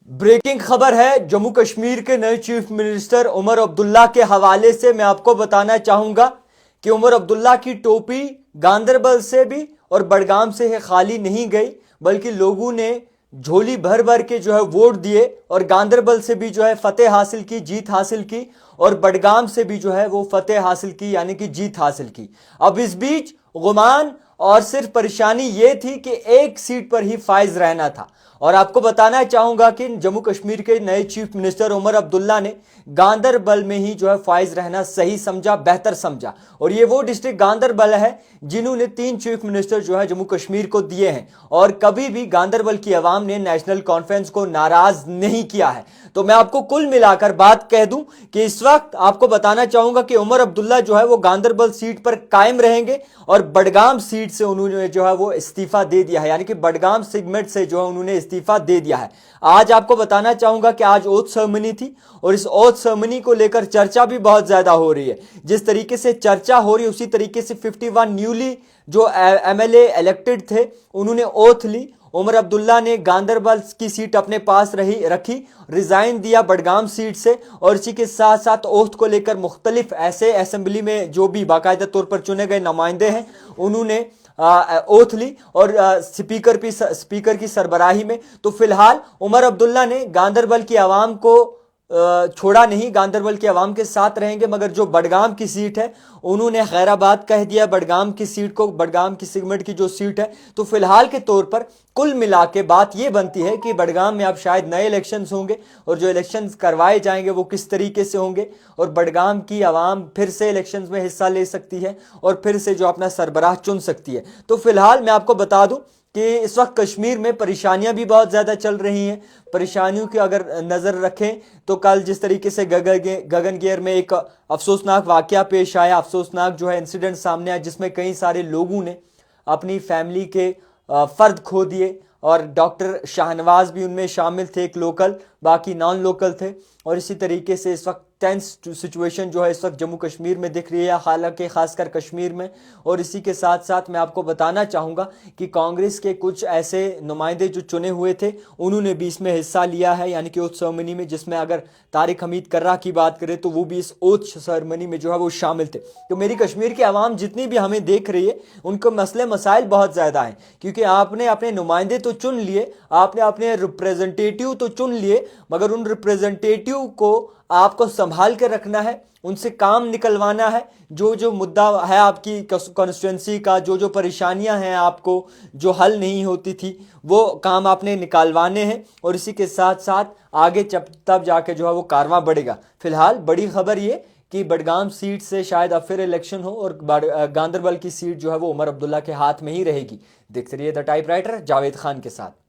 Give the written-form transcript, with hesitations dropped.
Breaking खबर है जम्मू कश्मीर के नए चीफ मिनिस्टर उमर अब्दुल्ला के हवाले से मैं आपको बताना चाहूंगा कि उमर अब्दुल्ला की टोपी गांदरबल से भी और बडगाम से है खाली नहीं गई, बल्कि लोगों ने झोली भर भर के जो है वोट दिए और गांदरबल से भी जो है फतेह हासिल की, जीत हासिल की, और बडगाम से भी जो है वो फतेह हासिल की, यानी कि जीत हासिल की। अब इस बीच गुमान और सिर्फ परेशानी ये थी कि एक सीट पर ही फाइज रहना था। और आपको बताना चाहूंगा कि जम्मू कश्मीर के नए चीफ मिनिस्टर उमर अब्दुल्ला ने गांदरबल में ही जो है फाइज रहना सही समझा, बेहतर समझा। और ये वो डिस्ट्रिक्ट गांदरबल है जिन्होंने 3 चीफ मिनिस्टर जो है जम्मू कश्मीर को दिए हैं, और कभी भी गांदरबल की आवाम ने नेशनल कॉन्फ्रेंस को नाराज नहीं किया है। तो मैं आपको कुल मिलाकर बात कह दूं कि इस वक्त आपको बताना चाहूंगा कि उमर अब्दुल्ला जो है वो गांदरबल सीट पर कायम रहेंगे, और बडगाम सीट से उन्होंने जो है वो इस्तीफा दे दिया है, यानी कि बडगाम सेगमेंट से जो है उन्होंने इस्तीफा दे दिया है। आज आपको बताना चाहूंगा कि आज ओथ सेरेमनी थी, और इस ओथ सेरेमनी को लेकर चर्चा भी बहुत ज्यादा हो रही है। जिस तरीके से चर्चा हो रही है उसी तरीके से 51 न्यूली जो एमएलए इलेक्टेड थे उन्होंने ओथ ली। उमर अब्दुल्ला ने गांदरबल की सीट अपने पास रखी, रिजाइन दिया बडगाम सीट से, और इसी के साथ साथ ओथ को लेकर मुख्तलिफ ऐसे असेंबली में जो भी बाकायदा तौर पर चुने गए नुमाइंदे हैं उन्होंने ओथ ली, और स्पीकर की सरबराही में। तो फिलहाल उमर अब्दुल्ला ने गांदरबल की आवाम को छोड़ा नहीं, गांदरबल के अवाम के साथ रहेंगे, मगर जो बडगाम की सीट है उन्होंने खैराबाद कह दिया बडगाम की सीट को, बडगाम की सेगमेंट की जो सीट है। तो फिलहाल के तौर पर कुल मिला के बात यह बनती है कि बडगाम में अब शायद नए इलेक्शंस होंगे, और जो इलेक्शंस करवाए जाएंगे वो किस तरीके से होंगे, और बडगाम की आवाम फिर से इलेक्शंस में हिस्सा ले सकती है और फिर से जो अपना सरबराह चुन सकती है। तो फिलहाल मैं आपको बता दूं कि इस वक्त कश्मीर में परेशानियां भी बहुत ज़्यादा चल रही हैं। परेशानियों की अगर नज़र रखें तो कल जिस तरीके से गगनगेर में एक अफसोसनाक वाकया पेश आया, अफसोसनाक जो है इंसिडेंट सामने आया, जिसमें कई सारे लोगों ने अपनी फैमिली के फ़र्द खो दिए, और डॉक्टर शाहनवाज भी उनमें शामिल थे, एक लोकल, बाकी नॉन लोकल थे। और इसी तरीके से इस वक्त टेंस सिचुएशन जो है इस वक्त जम्मू कश्मीर में दिख रही है, हालांकि खासकर कश्मीर में। और इसी के साथ साथ मैं आपको बताना चाहूँगा कि कांग्रेस के कुछ ऐसे नुमाइंदे जो चुने हुए थे उन्होंने भी इसमें हिस्सा लिया है, यानी कि ओथ सेरेमनी में, जिसमें अगर तारिक हमीद कर्रा की बात करें तो वो भी इस ओथ सेरेमनी में जो है वो शामिल थे। तो मेरी कश्मीर की आवाम जितनी भी हमें देख रही है उनको मसले मसाइल बहुत ज़्यादा हैं, क्योंकि आपने अपने नुमाइंदे तो चुन लिए, आपने अपने रिप्रेजेंटेटिव तो चुन लिए, मगर उन रिप्रेजेंटेटिव को आपको संभाल कर रखना है, उनसे काम निकलवाना है। जो जो मुद्दा है आपकी कॉन्स्टिट्यूंसी का, जो जो परेशानियां हैं आपको जो हल नहीं होती थी, वो काम आपने निकालवाने हैं, और इसी के साथ साथ आगे तब जाके जो है वो कारवां बढ़ेगा। फिलहाल बड़ी खबर ये कि बडगाम सीट से शायद अब फिर इलेक्शन हो, और गांदरबल की सीट जो है वो उमर अब्दुल्ला के हाथ में ही रहेगी। देखते रहिए द टाइपराइटर जावेद खान के साथ।